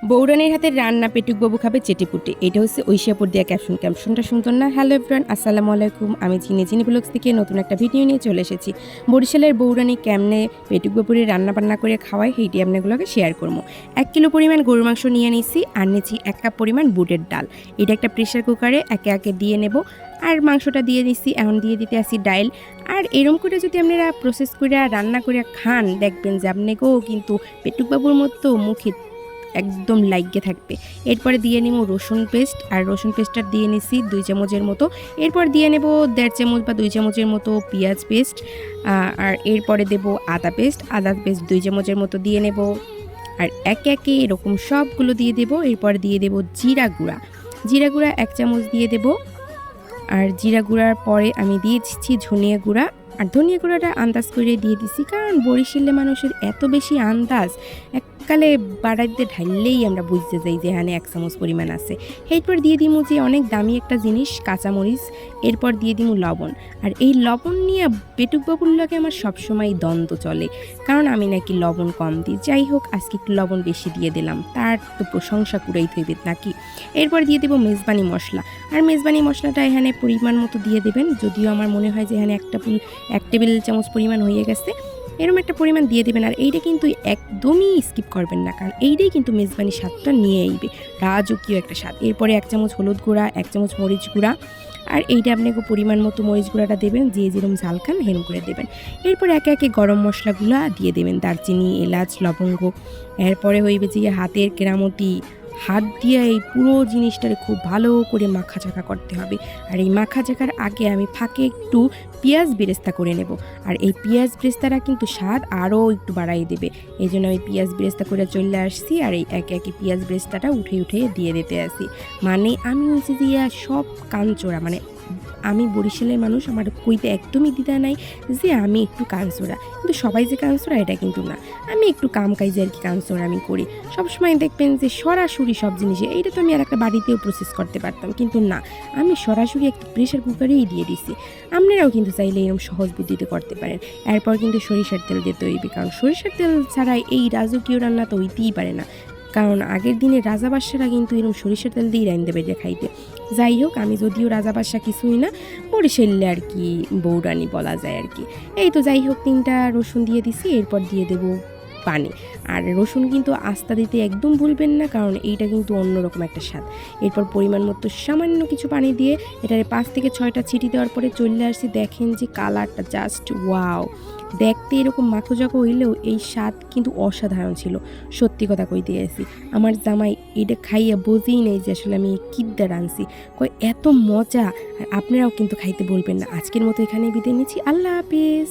বৌরানীর হাতের রান্না পেটুকবাবু খাবে চেটেপুটে। এটা হচ্ছে ঐশিয়াপুর দেয়া ক্যাপশন। ক্যাপশনটা সুন্দর না? হ্যালো এভরিওয়ান, আসসালামু আলাইকুম। আমি চিনি ব্লগস থেকে নতুন একটা ভিডিও নিয়ে চলে এসেছি। বরিশালের বৌরানী কেমনে পেটুকবাবুরে রান্না বান্না করে খাওয়ায় সেইটি আপনাগুলোকে শেয়ার করবো। 1 কিলো পরিমাণ গরুর মাংস নিয়ে নিছি আর নিচ্ছি 1 কাপ পরিমাণ বুটের ডাল। এটা একটা প্রেশার কুকারে একে একে দিয়ে নেব। আর মাংসটা দিয়ে দিচ্ছি, এখন দিয়ে দিতে আসি ডাইল। আর এরম করে যদি আপনারা প্রসেস করে রান্না করে খান, দেখবেন যে আপনাকেও কিন্তু পেটুকবাবুর মতো মুখে একদম লাইগে থাকবে। এরপরে দিয়ে নেব রসুন পেস্ট, আর রসুন পেস্টটা দিয়ে নিছি 2 চামচের মতো। এরপর দিয়ে নেব 1.5 চামচ বা 2 চামচের মতো পেঁয়াজ পেস্ট, আর এরপরে দেব আদা পেস্ট 2 চামচের মতো দিয়ে নেব। আর একে একে এরকম সবগুলো দিয়ে দেব। এরপর দিয়ে দেব জিরা গুঁড়া 1 চামচ দিয়ে দেব। আর জিরা গুঁড়ার পরে আমি দিয়ে দিচ্ছি ধনিয়া গুঁড়া, আর ধনিয়া গুঁড়াটা আন্দাজ করে দিয়ে দিছি, কারণ বরিশালে মানুষের এত বেশি আন্দাজ, এককালে বাড়াইতে ঢাললেই আমরা বুঝতে যাই যে এখানে 1 চামচ পরিমাণ আছে। এরপর দিয়ে দিমু যে অনেক দামি একটা জিনিস, কাঁচামরিচ। এরপর দিয়ে দিমু লবণ। আর এই লবণ নিয়ে পেটুকবাবুর লাগে আমার সবসময় দ্বন্দ্ব চলে, কারণ আমি নাকি লবণ কম দিই। যাই হোক, আজকে একটু লবণ বেশি দিয়ে দিলাম, তার তো প্রশংসা করেই থইবে নাকি। এরপর দিয়ে দেবো মেজবানি মশলা, আর মেজবানি মশলাটা এখানে পরিমাণ মতো দিয়ে দেবেন। যদিও আমার মনে হয় যে এখানে 1 টেবিল চামচ পরিমাণ হয়ে গেছে, এরকম একটা পরিমাণ দিয়ে দেবেন। আর এইটা কিন্তু একদমই স্কিপ করবেন না, কারণ এইটাই কিন্তু মেজবানি স্বাদটা নিয়ে আইবে, রাজকীয় একটা স্বাদ। এরপরে 1 চামচ হলুদ গুঁড়া, 1 চামচ মরিচ গুঁড়া, আর এইটা আপনাকে পরিমাণ মতো মরিচ গুঁড়াটা দেবেন, যে যেরকম ঝাল খান হেরম করে দেবেন। এরপর একে একে গরম মশলাগুলো দিয়ে দেবেন, দারচিনি, এলাচ, লবঙ্গ। এরপরে হইবে যে হাতের কেরামতি, হাত দিয়ে এই পুরো জিনিসটারে খুব ভালো করে মাখাচাকা করতে হবে। আর এই মাখাচাকার আগে আমি ফাঁকে একটু পেঁয়াজ বেরেস্তা করে নেব, আর এই পেঁয়াজ বেরেস্তাটা কিন্তু স্বাদ আরও একটু বাড়াই দেবে। এই জন্য আমি পেঁয়াজ বেরেস্তা করে চলে আসছি, আর এই একে একে পেঁয়াজ বেরেস্তাটা উঠে দিয়ে দিতে আসি। মানে আমি হচ্ছে যে সব কাঞ্চোরা, মানে আমি বরিশালের মানুষ, আমার কইতে একদমই দ্বিধা নাই যে আমি একটু কাঞ্চোরা, কিন্তু সবাই যে কাঞ্চোরা এটা কিন্তু না। আমি একটু কাম কাজে আর কি কাঞ্চোরা আমি করি। সবসময় দেখবেন যে সরাসরি সব জিনিসে, এইটা তো আমি আর একটা বাড়িতেও প্রসেস করতে পারতাম, কিন্তু না, আমি সরাসরি একটা প্রেশার কুকারেই দিয়ে দিছি। আপনারাও কিন্তু চাইলে এরকম সহজ বুদ্ধিতে করতে পারেন। এরপর কিন্তু সরিষার তেল দিতে হইবে, কারণ সরিষার তেল ছাড়া এই রাজকীয় রান্না তো হইতেই পারে না। কারণ আগের দিনে রাজাবাদশারা কিন্তু এরকম সরিষার তেল দিয়েই রাইন্দা বেজে খাইতে। যাই হোক, আমি যদিও রাজাবাদশা কিছুই না, বরিশালে আর কি বৌরানী বলা যায় আর কি। এই তো যাই হোক, 3টা রসুন দিয়ে দিছি। এরপর দিয়ে দেবো পানি। আর রসুন কিন্তু আস্তা দিতে একদম ভুলবেন না, কারণ এইটা কিন্তু অন্যরকম একটা স্বাদ। এরপর পরিমাণ মতো সামান্য কিছু পানি দিয়ে এটারে 5 থেকে 6টা ছিটি দেওয়ার পরে চলে আসছি। দেখেন যে কালারটা জাস্ট ওয়াও, দেখতে এরকম মাখোজাকো হইলেও এই স্বাদ কিন্তু অসাধারণ ছিল। সত্যি কথা কইতে গেছি, আমার জামাই এটা খাইয়া বোঝেই নেই যে আসলে আমি কিদ্দা রাঁধছি, কই এত মজা। আর আপনারাও কিন্তু খাইতে বলবেন না। আজকের মতো এখানেই বিদায় নিচ্ছি, আল্লাহ হাফেজ।